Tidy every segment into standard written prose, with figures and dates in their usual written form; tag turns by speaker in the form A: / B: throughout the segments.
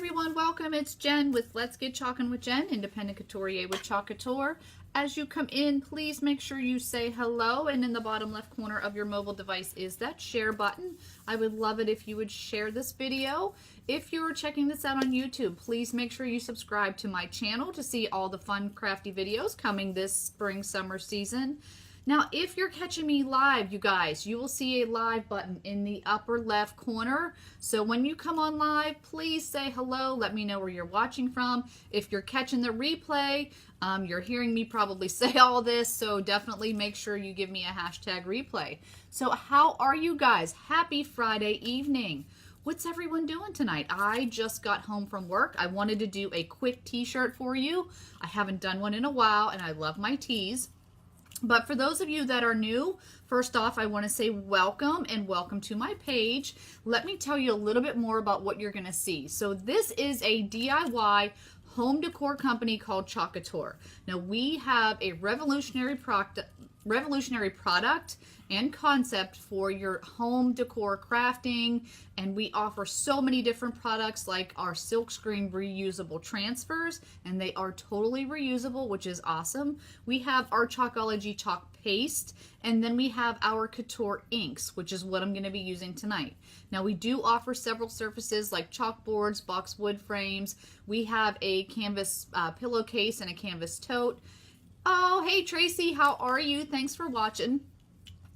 A: everyone, welcome. It's Jen with Let's Get Chalkin' with Jen, independent couturier with Chalk Couture. As you come in, please make sure you say hello, and in the bottom left corner of your mobile device is that share button. I would love it if you would share this video. If you're checking this out on YouTube, please make sure you subscribe to my channel to see all the fun crafty videos coming this spring summer season. Now, if you're catching me live, you guys, you will see a live button in the upper left corner. So when you come on live, please say hello. Let me know where you're watching from. If you're catching the replay, you're hearing me probably say all this, so definitely make sure you give me a hashtag replay. So how are you guys? Happy Friday evening. What's everyone doing tonight? I just got home from work. I wanted to do a quick t-shirt for you. I haven't done one in a while, and I love my tees. But for those of you that are new, first off, I want to say welcome and welcome to my page. Let me tell you a little bit more about what you're going to see. So this is a DIY home decor company called Chalk Couture. Now we have a revolutionary product and concept for your home decor crafting, and we offer so many different products like our silkscreen reusable transfers, and they are totally reusable, which is awesome. We have our Chalkology chalk paste, and then we have our Couture inks, which is what I'm going to be using tonight. Now we do offer several surfaces like chalkboards, boxwood frames. We have a canvas pillowcase and a canvas tote. Oh, hey Tracy, how are you? Thanks for watching.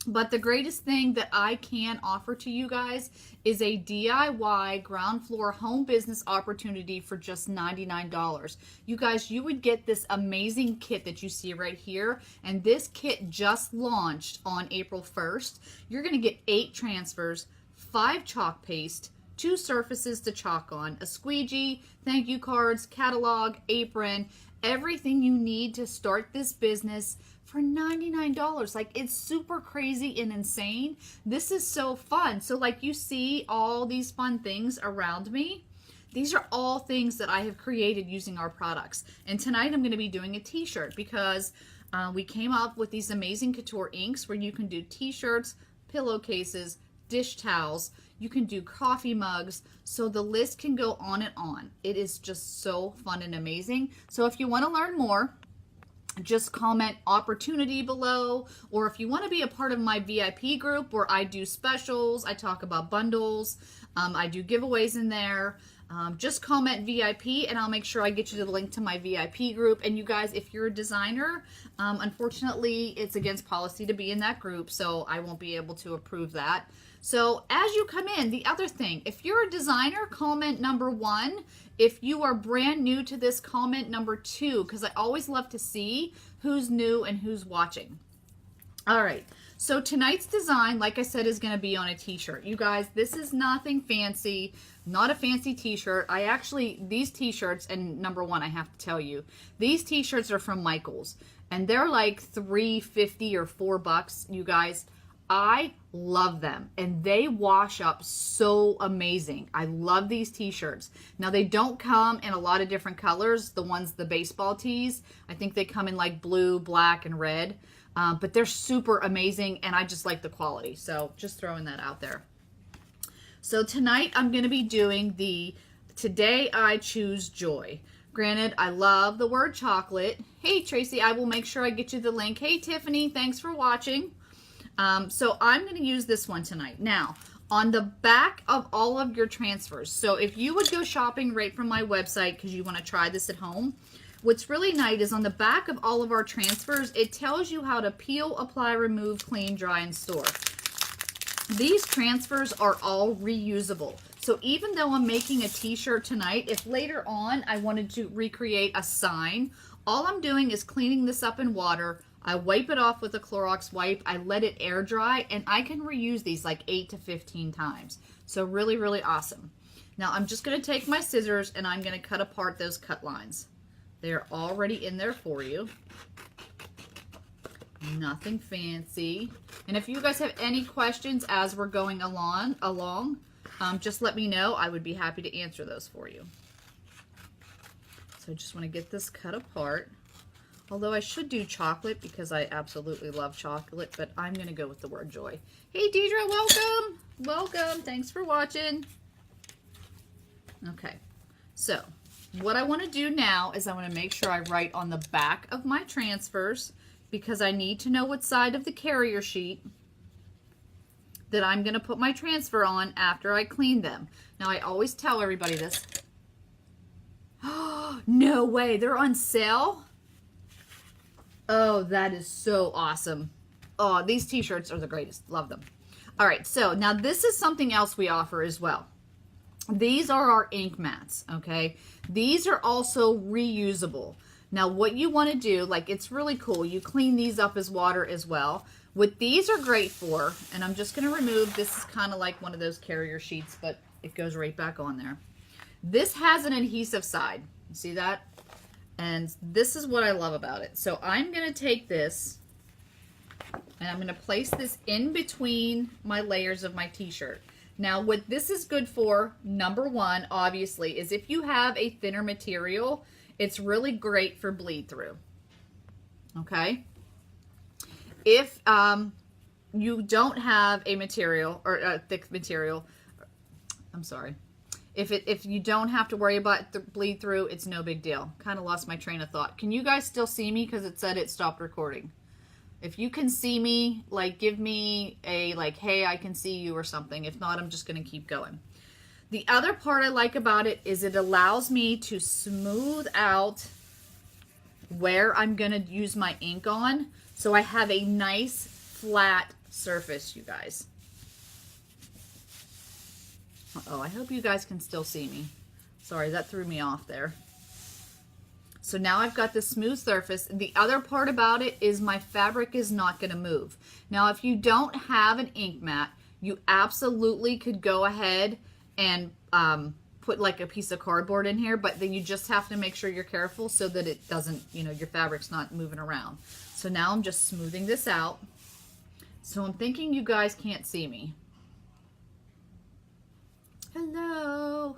A: But the greatest thing that I can offer to you guys is a DIY ground floor home business opportunity for just $99. You guys, you would get this amazing kit that you see right here. And this kit just launched on April 1st. You're going to get 8 transfers, 5 chalk paste, 2 surfaces to chalk on, a squeegee, thank you cards, catalog, apron, everything you need to start this business for $99. Like, it's super crazy and insane. This is so fun. So like you see all these fun things around me. These are all things that I have created using our products. And tonight I'm going to be doing a t-shirt because we came up with these amazing Couture inks where you can do t-shirts, pillowcases, dish towels, you can do coffee mugs, so the list can go on and on. It is just so fun and amazing. So if you want to learn more, just comment opportunity below, or if you want to be a part of my VIP group where I do specials, I talk about bundles, I do giveaways in there, just comment VIP and I'll make sure I get you the link to my VIP group. And you guys, if you're a designer, unfortunately it's against policy to be in that group, so I won't be able to approve that. So as you come in, the other thing, if you're a designer, comment number 1. If you are brand new to this, comment number 2, because I always love to see who's new and who's watching. All right, so tonight's design, like I said, is going to be on a t-shirt. You guys, this is nothing fancy, not a fancy t-shirt. These t-shirts, and number 1, I have to tell you, these t-shirts are from Michaels, and they're like $3.50 or $4, you guys. I love them, and they wash up so amazing. I love these t-shirts. Now, they don't come in a lot of different colors, the baseball tees. I think they come in like blue, black, and red, but they're super amazing, and I just like the quality, so just throwing that out there. So tonight, I'm going to be doing the Today I Choose Joy. Granted, I love the word chocolate. Hey, Tracy, I will make sure I get you the link. Hey, Tiffany, thanks for watching. So I'm going to use this one tonight. Now, on the back of all of your transfers, so if you would go shopping right from my website because you want to try this at home, what's really nice is on the back of all of our transfers, it tells you how to peel, apply, remove, clean, dry, and store. These transfers are all reusable. So even though I'm making a t-shirt tonight, if later on I wanted to recreate a sign, all I'm doing is cleaning this up in water. I wipe it off with a Clorox wipe, I let it air dry, and I can reuse these like 8 to 15 times. So really, really awesome. Now I'm just going to take my scissors and I'm going to cut apart those cut lines. They're already in there for you. Nothing fancy. And if you guys have any questions as we're going along, just let me know. I would be happy to answer those for you. So I just want to get this cut apart. Although I should do chocolate because I absolutely love chocolate, but I'm going to go with the word joy. Hey, Deidre, welcome. Welcome. Thanks for watching. Okay. So what I want to do now is I want to make sure I write on the back of my transfers, because I need to know what side of the carrier sheet that I'm going to put my transfer on after I clean them. Now, I always tell everybody this. Oh, no way. They're on sale? Oh, that is so awesome. Oh, these t-shirts are the greatest. Love them. All right, so now this is something else we offer as well. These are our ink mats, okay? These are also reusable. Now, what you want to do, like, it's really cool. You clean these up as water as well. What these are great for, and I'm just going to remove, this is kind of like one of those carrier sheets, but it goes right back on there. This has an adhesive side. You see that? And this is what I love about it. So I'm going to take this, and I'm going to place this in between my layers of my t-shirt. Now, what this is good for, number one, obviously, is if you have a thinner material, it's really great for bleed through. Okay? If you don't have a material, or a thick material, I'm sorry. If you don't have to worry about the bleed through, it's no big deal. Kind of lost my train of thought. Can you guys still see me? Because it said it stopped recording. If you can see me, like, give me a, like, hey, I can see you or something. If not, I'm just going to keep going. The other part I like about it is it allows me to smooth out where I'm going to use my ink on. So I have a nice flat surface, you guys. Uh-oh, I hope you guys can still see me. Sorry, that threw me off there. So now I've got this smooth surface. The other part about it is my fabric is not going to move. Now, if you don't have an ink mat, you absolutely could go ahead and put like a piece of cardboard in here, but then you just have to make sure you're careful so that it doesn't, you know, your fabric's not moving around. So now I'm just smoothing this out. So I'm thinking you guys can't see me. Hello.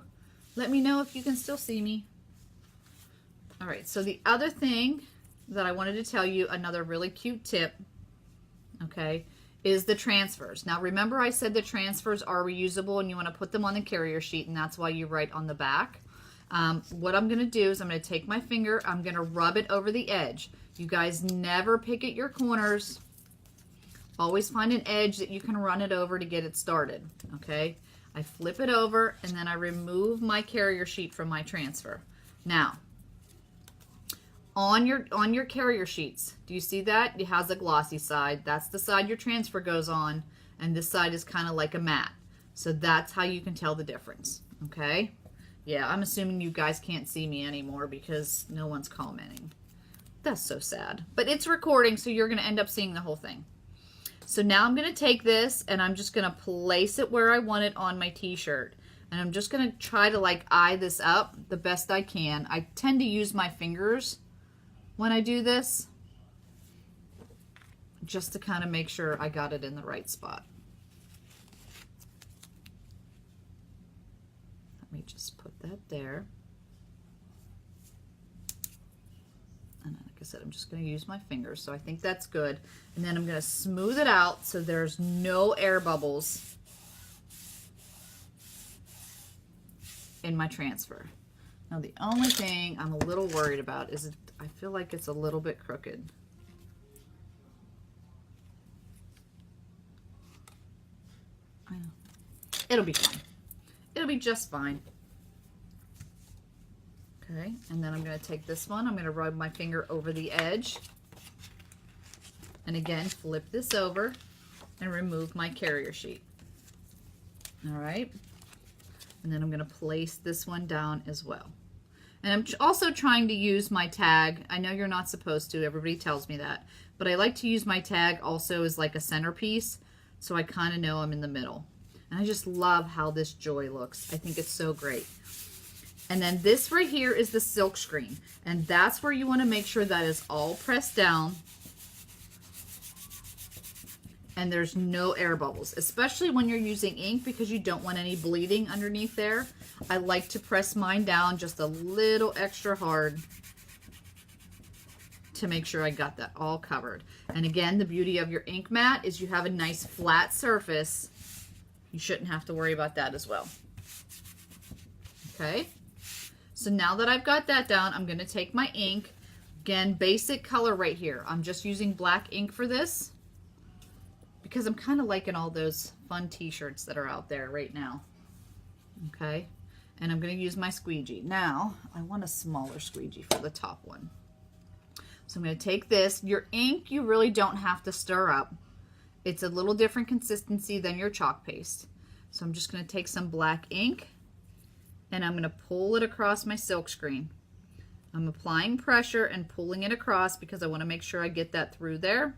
A: Let me know if you can still see me. All right, so the other thing that I wanted to tell you, another really cute tip, okay, is the transfers. Now, remember I said the transfers are reusable and you want to put them on the carrier sheet, and that's why you write on the back. What I'm going to do is I'm going to take my finger, I'm going to rub it over the edge. You guys never pick at your corners. Always find an edge that you can run it over to get it started, okay? I flip it over, and then I remove my carrier sheet from my transfer. Now, on your carrier sheets, do you see that? It has a glossy side. That's the side your transfer goes on, and this side is kind of like a matte. So that's how you can tell the difference, okay? Yeah, I'm assuming you guys can't see me anymore because no one's commenting. That's so sad. But it's recording, so you're going to end up seeing the whole thing. So now I'm going to take this, and I'm just going to place it where I want it on my t-shirt. And I'm just going to try to, like, eye this up the best I can. I tend to use my fingers when I do this, just to kind of make sure I got it in the right spot. Let me just put that there. And like I said, I'm just going to use my fingers, so I think that's good. And then I'm going to smooth it out so there's no air bubbles in my transfer. Now, the only thing I'm a little worried about is I feel like it's a little bit crooked. I know. It'll be fine. It'll be just fine. Okay, and then I'm going to take this one. I'm going to rub my finger over the edge. And again, flip this over and remove my carrier sheet. All right. And then I'm going to place this one down as well. And I'm also trying to use my tag. I know you're not supposed to. Everybody tells me that. But I like to use my tag also as like a centerpiece, so I kind of know I'm in the middle. And I just love how this joy looks. I think it's so great. And then this right here is the silk screen. And that's where you want to make sure that is all pressed down and there's no air bubbles, especially when you're using ink, because you don't want any bleeding underneath there. I like to press mine down just a little extra hard to make sure I got that all covered. And again, the beauty of your ink mat is you have a nice flat surface. You shouldn't have to worry about that as well. Okay, So now that I've got that down, I'm going to take my ink. Again, basic color right here. I'm just using black ink for this because I'm kind of liking all those fun t-shirts that are out there right now. Okay, and I'm going to use my squeegee. Now, I want a smaller squeegee for the top one. So I'm going to take this. Your ink, you really don't have to stir up. It's a little different consistency than your chalk paste. So I'm just going to take some black ink and I'm going to pull it across my silk screen. I'm applying pressure and pulling it across because I want to make sure I get that through there.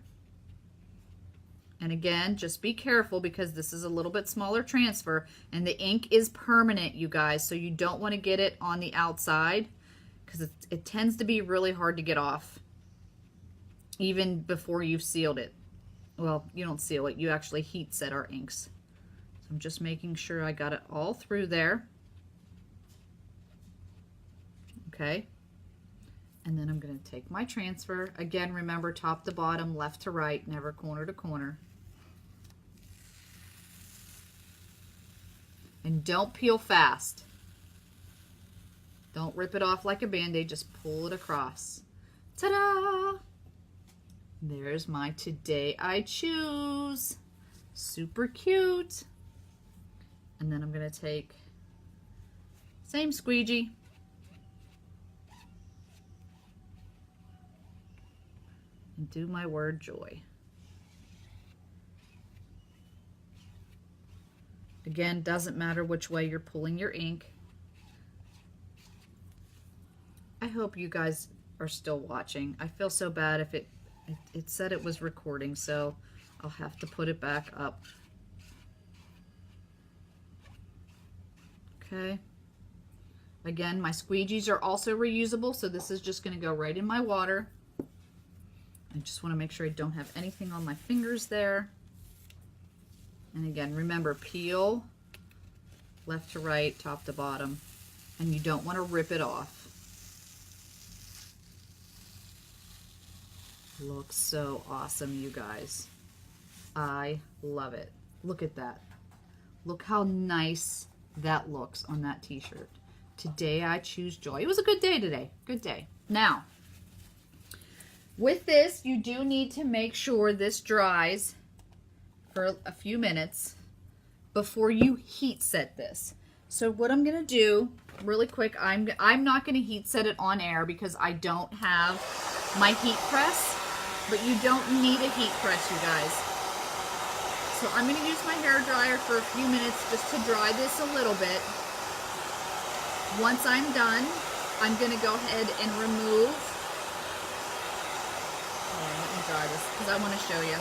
A: And again, just be careful because this is a little bit smaller transfer and the ink is permanent, you guys, so you don't want to get it on the outside because it tends to be really hard to get off even before you've sealed it. Well, you don't seal it, you actually heat set our inks. So I'm just making sure I got it all through there. Okay. And then I'm going to take my transfer. Again, remember top to bottom, left to right, never corner to corner. And don't peel fast. Don't rip it off like a band-aid, just pull it across. Ta-da! There's my Today I Choose. Super cute. And then I'm going to take same squeegee. And do my word joy. Again, doesn't matter which way you're pulling your ink. I hope you guys are still watching. I feel so bad if it said it was recording, so I'll have to put it back up. Okay. Again, my squeegees are also reusable, so this is just going to go right in my water. I just want to make sure I don't have anything on my fingers there. And again, remember, peel left to right, top to bottom, and you don't want to rip it off. Looks so awesome, you guys. I love it. Look at that. Look how nice that looks on that t-shirt. Today I choose joy. It was a good day today. Good day. Now, with this, you do need to make sure this dries for a few minutes before you heat set this. So what I'm gonna do really quick, I'm not gonna heat set it on air because I don't have my heat press, but you don't need a heat press, you guys. So I'm gonna use my hair dryer for a few minutes just to dry this a little bit. Once I'm done, I'm gonna go ahead and remove. Let me dry this because I want to show you.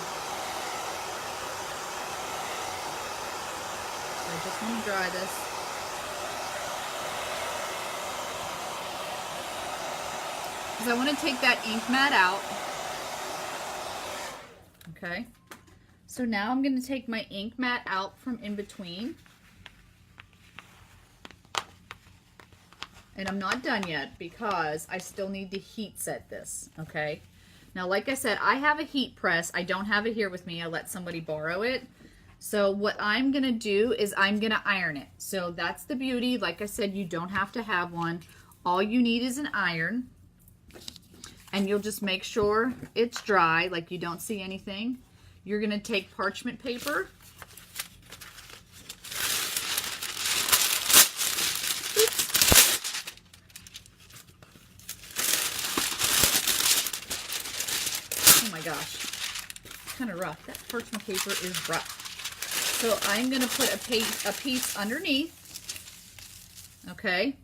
A: I just want to dry this. Because I want to take that ink mat out. Okay. So now I'm going to take my ink mat out from in between. And I'm not done yet because I still need to heat set this. Okay. Now, like I said, I have a heat press. I don't have it here with me. I let somebody borrow it. So what I'm going to do is I'm going to iron it. So that's the beauty. Like I said, you don't have to have one. All you need is an iron. And you'll just make sure it's dry, like you don't see anything. You're going to take parchment paper. Oh my gosh, it's kind of rough. That parchment paper is rough. So I'm going to put a piece underneath. Okay.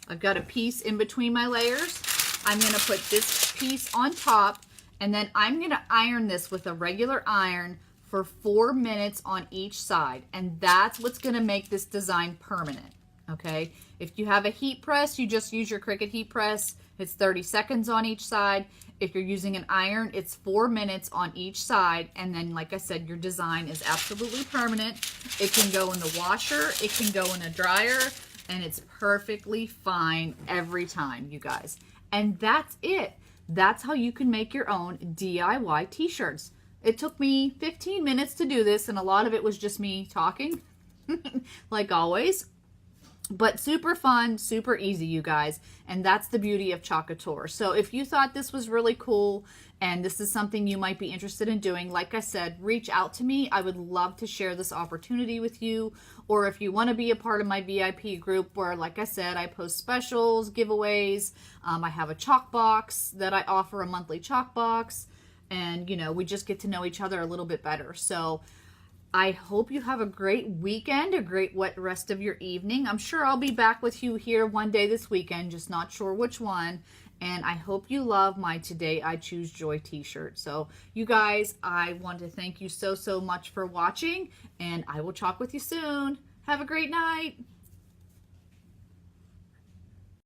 A: I've got a piece in between my layers. I'm going to put this piece on top, and then I'm going to iron this with a regular iron for 4 minutes on each side. And that's what's going to make this design permanent. Okay. If you have a heat press, you just use your Cricut heat press. It's 30 seconds on each side. If you're using an iron, it's 4 minutes on each side. And then, like I said, your design is absolutely permanent. It can go in the washer. It can go in a dryer. And it's perfectly fine every time, you guys. And that's it. That's how you can make your own DIY t-shirts. It took me 15 minutes to do this, and a lot of it was just me talking, like always. But super fun, super easy, you guys. And that's the beauty of Chalk Couture. So if you thought this was really cool and this is something you might be interested in doing, like I said, reach out to me. I would love to share this opportunity with you. Or if you want to be a part of my VIP group where, like I said, I post specials, giveaways. I have a chalk box that I offer, a monthly chalk box. And, you know, we just get to know each other a little bit better. So I hope you have a great weekend, a great rest of your evening. I'm sure I'll be back with you here one day this weekend, just not sure which one. And I hope you love my Today I Choose Joy t-shirt. So you guys, I want to thank you so much for watching, and I will talk with you soon. Have a great night.